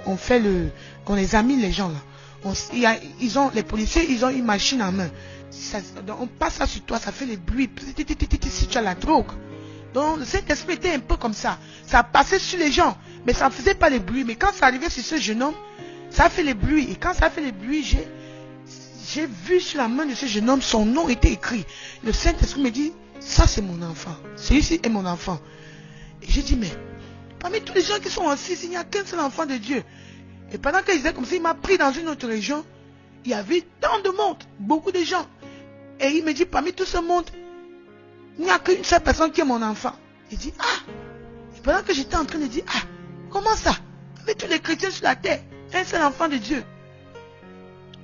on fait le... On examine les gens là. Les policiers, ils ont une machine en main. On passe ça sur toi, ça fait les bruits. Si tu as la drogue. Donc le Saint-Esprit était un peu comme ça. Ça passait sur les gens, mais ça ne faisait pas les bruits. Mais quand ça arrivait sur ce jeune homme, ça a fait les bruits. Et quand ça a fait les bruits, j'ai vu sur la main de ce jeune homme, son nom était écrit. Le Saint-Esprit me dit, ça c'est mon enfant. Celui-ci est mon enfant. Et j'ai dit, mais parmi tous les gens qui sont assis, il n'y a qu'un seul enfant de Dieu. Et pendant qu'il disait comme ça, il m'a pris dans une autre région. Il y avait tant de monde, beaucoup de gens. Et il me dit, parmi tout ce monde, il n'y a qu'une seule personne qui est mon enfant. Il dit, ah. Et pendant que j'étais en train de dire, ah, comment ça? Avec tous les chrétiens sur la terre, un seul enfant de Dieu.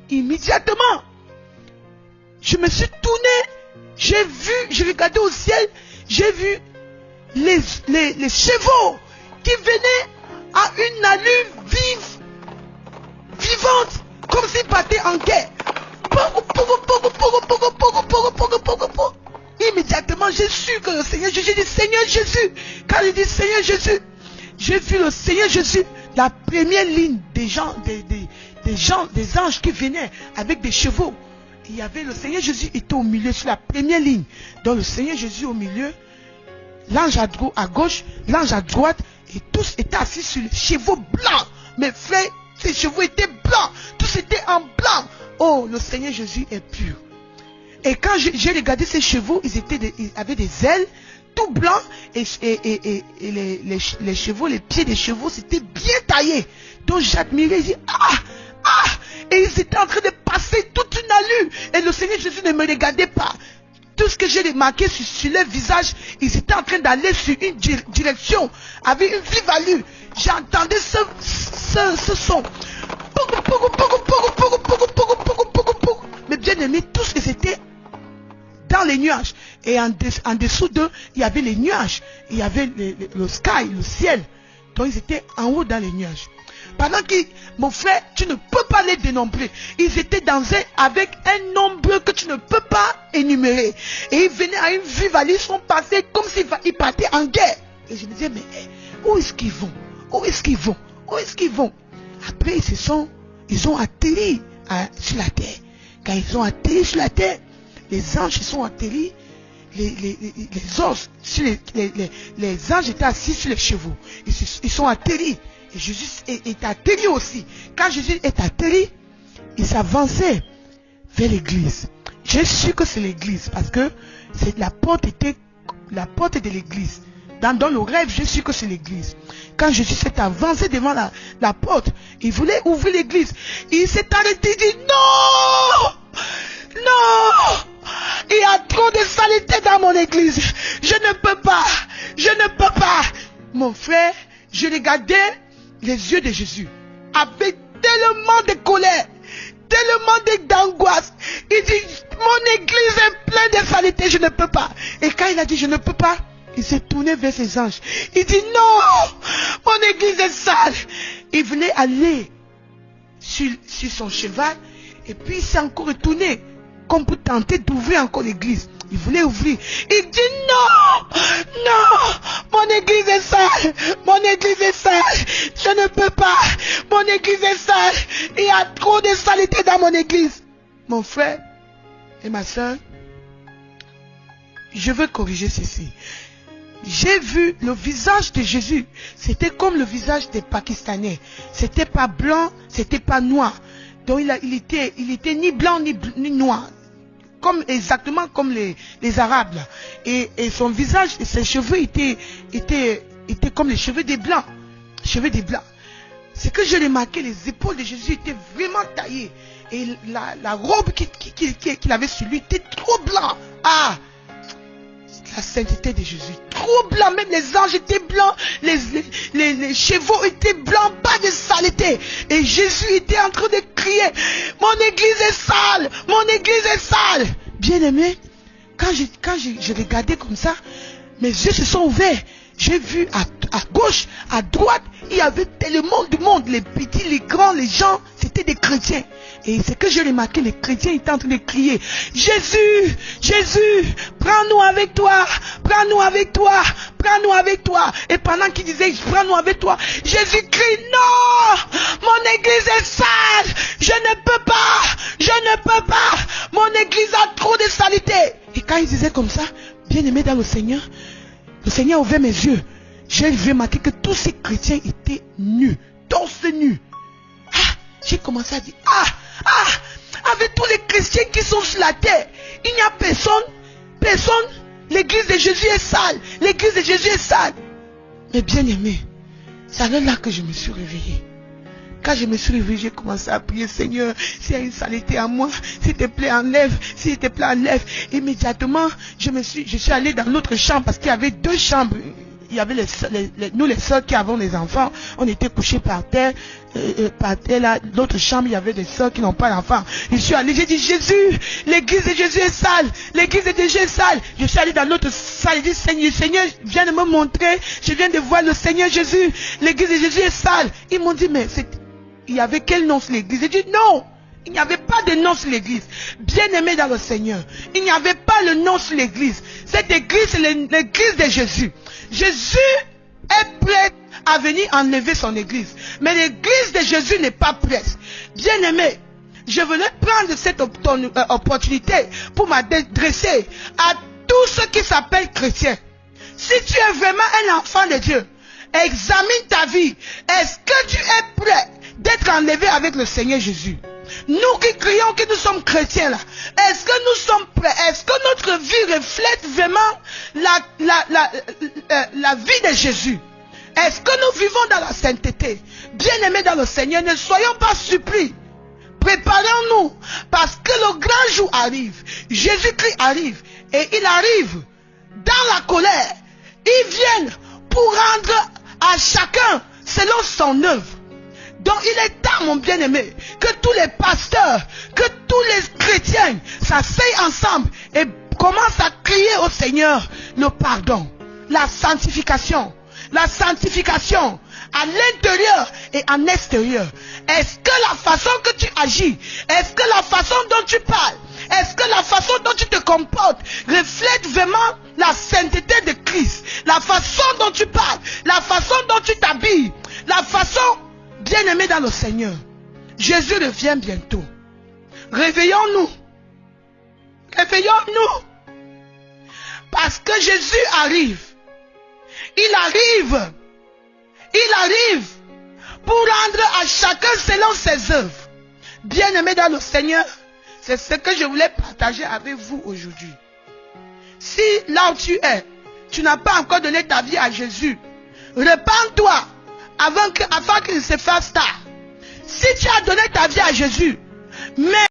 Immédiatement, je me suis tourné, j'ai regardé au ciel, j'ai vu les chevaux qui venaient à une allure vivante, comme s'ils partaient en guerre. Immédiatement, j'ai su que le Seigneur Jésus, j'ai dit Seigneur Jésus. Quand il dit Seigneur Jésus, j'ai vu le Seigneur Jésus, la première ligne des anges qui venaient avec des chevaux. Il y avait le Seigneur Jésus était au milieu, sur la première ligne. Donc le Seigneur Jésus au milieu, l'ange à gauche, l'ange à droite, et tous étaient assis sur les chevaux blancs. Mes frères, ces chevaux étaient blancs, tous étaient en blanc. Oh, le Seigneur Jésus est pur. Et quand j'ai regardé ces chevaux, ils avaient des ailes tout blancs, et les chevaux, les pieds des chevaux, c'était bien taillé. Donc j'admirais, je dis, et ils étaient en train de passer toute une allure, et le Seigneur Jésus ne me regardait pas. Tout ce que j'ai remarqué sur leur visage, ils étaient en train d'aller sur une direction, avec une vive allure. J'entendais ce son. Mais bien aimés, tous ils étaient dans les nuages. Et en dessous d'eux, il y avait les nuages. Il y avait le sky, le ciel. Donc ils étaient en haut dans les nuages. Pendant que, mon frère, tu ne peux pas les dénombrer. Ils étaient avec un nombre que tu ne peux pas énumérer. Et ils venaient à une vive allure, ils sont passés comme s'ils partaient en guerre. Et je me disais, mais où est-ce qu'ils vont? Où est-ce qu'ils vont? Où est-ce qu'ils vont? Après, ils ont atterri sur la terre. Quand ils ont atterri sur la terre, les anges ils sont atterris, les os, les anges étaient assis sur les chevaux. Ils sont atterris. Et Jésus est atterri aussi. Quand Jésus est atterri, il s'avançait vers l'église. J'ai su que c'est l'église parce que la porte de l'église. Dans le rêve, j'ai su que c'est l'église. Quand Jésus s'est avancé devant la porte, il voulait ouvrir l'église. Il s'est arrêté, il dit non! Non! Il y a trop de saleté dans mon église. Je ne peux pas. Je ne peux pas. Mon frère, je regardais les yeux de Jésus avec tellement de colère, tellement d'angoisse. Il dit, mon église est pleine de saleté, je ne peux pas. Et quand il a dit, je ne peux pas, il s'est tourné vers ses anges. Il dit, non, mon église est sale. Il venait aller sur son cheval, et puis il s'est encore retourné, comme pour tenter d'ouvrir encore l'église. Il voulait ouvrir. Il dit non, non, mon église est sale, mon église est sale, je ne peux pas, mon église est sale, il y a trop de saleté dans mon église. Mon frère et ma soeur, je veux corriger ceci. J'ai vu le visage de Jésus, c'était comme le visage des Pakistanais. C'était pas blanc, c'était pas noir. Donc il était ni blanc ni noir. Exactement comme les Arabes là. Et son visage et ses cheveux étaient comme les cheveux des Blancs. Cheveux des Blancs. C'est que j'ai remarqué, les épaules de Jésus étaient vraiment taillées. Et la robe qu'il avait sur lui était trop blanc. Ah! La sainteté de Jésus. Trop blanc. Même les anges étaient blancs. Les chevaux étaient blancs. Pas de saleté. Et Jésus était en train de crier. Mon église est sale. Mon église est sale. Bien aimé. Quand je regardais comme ça, mes yeux se sont ouverts. J'ai vu à gauche, à droite, il y avait tellement de monde. Les petits, les grands, les gens, c'était des chrétiens. Et c'est que j'ai remarqué, les chrétiens étaient en train de crier, Jésus, Jésus, prends-nous avec toi, prends-nous avec toi, prends-nous avec toi. Et pendant qu'ils disaient, prends-nous avec toi, Jésus crie, non, église est sale. Je ne peux pas. Je ne peux pas. Mon église a trop de saleté. Et quand il disait comme ça, bien-aimé dans le Seigneur a ouvert mes yeux. J'ai remarqué que tous ces chrétiens étaient nus, torse nus. J'ai commencé à dire, avec tous les chrétiens qui sont sur la terre, il n'y a personne. L'église de Jésus est sale. L'église de Jésus est sale. Mais bien aimé, c'est alors là que je me suis réveillé. Quand je me suis réveillé, j'ai commencé à prier, Seigneur, s'il y a une saleté en moi, s'il te plaît, enlève. S'il te plaît, enlève. Immédiatement, je suis allé dans l'autre chambre parce qu'il y avait 2 chambres. Il y avait nous les sœurs qui avons les enfants, on était couchés par terre là, l'autre chambre, il y avait des sœurs qui n'ont pas d'enfants. Je suis allé, j'ai dit, Jésus, l'église de Jésus est sale, l'église de Jésus est sale. Je suis allé dans l'autre salle, j'ai dit, Seigneur, viens de me montrer, je viens de voir le Seigneur Jésus, l'église de Jésus est sale. Ils m'ont dit, mais il y avait quel nom sur l'église? J'ai dit, non, il n'y avait pas de nom sur l'église. Bien-aimé dans le Seigneur, il n'y avait pas le nom sur l'église. Cette église, c'est l'église de Jésus. Jésus est prêt à venir enlever son église. Mais l'église de Jésus n'est pas prête. Bien-aimé, je voulais prendre cette opportunité pour m'adresser à tous ceux qui s'appellent chrétiens. Si tu es vraiment un enfant de Dieu, examine ta vie. Est-ce que tu es prêt d'être enlevé avec le Seigneur Jésus? Nous qui crions que nous sommes chrétiens là, est-ce que nous sommes prêts? Est-ce que notre vie reflète vraiment la vie de Jésus? Est-ce que nous vivons dans la sainteté? Bien-aimés dans le Seigneur, ne soyons pas surpris. Préparons-nous parce que le grand jour arrive. Jésus-Christ arrive et il arrive dans la colère. Il vient pour rendre à chacun selon son œuvre. Donc il est temps, mon bien-aimé, que tous les pasteurs, que tous les chrétiens s'asseyent ensemble et commencent à crier au Seigneur le pardon, la sanctification à l'intérieur et en extérieur. Est-ce que la façon que tu agis, est-ce que la façon dont tu parles, est-ce que la façon dont tu te comportes reflète vraiment la sainteté de Christ? La façon dont tu parles, la façon dont tu t'habilles, la façon... Bien-aimés dans le Seigneur, Jésus revient bientôt. Réveillons-nous. Réveillons-nous. Parce que Jésus arrive. Il arrive pour rendre à chacun selon ses œuvres. Bien-aimés dans le Seigneur, c'est ce que je voulais partager avec vous aujourd'hui. Si là où tu es, tu n'as pas encore donné ta vie à Jésus, repens-toi. Afin qu'il se fasse tard. Si tu as donné ta vie à Jésus, mais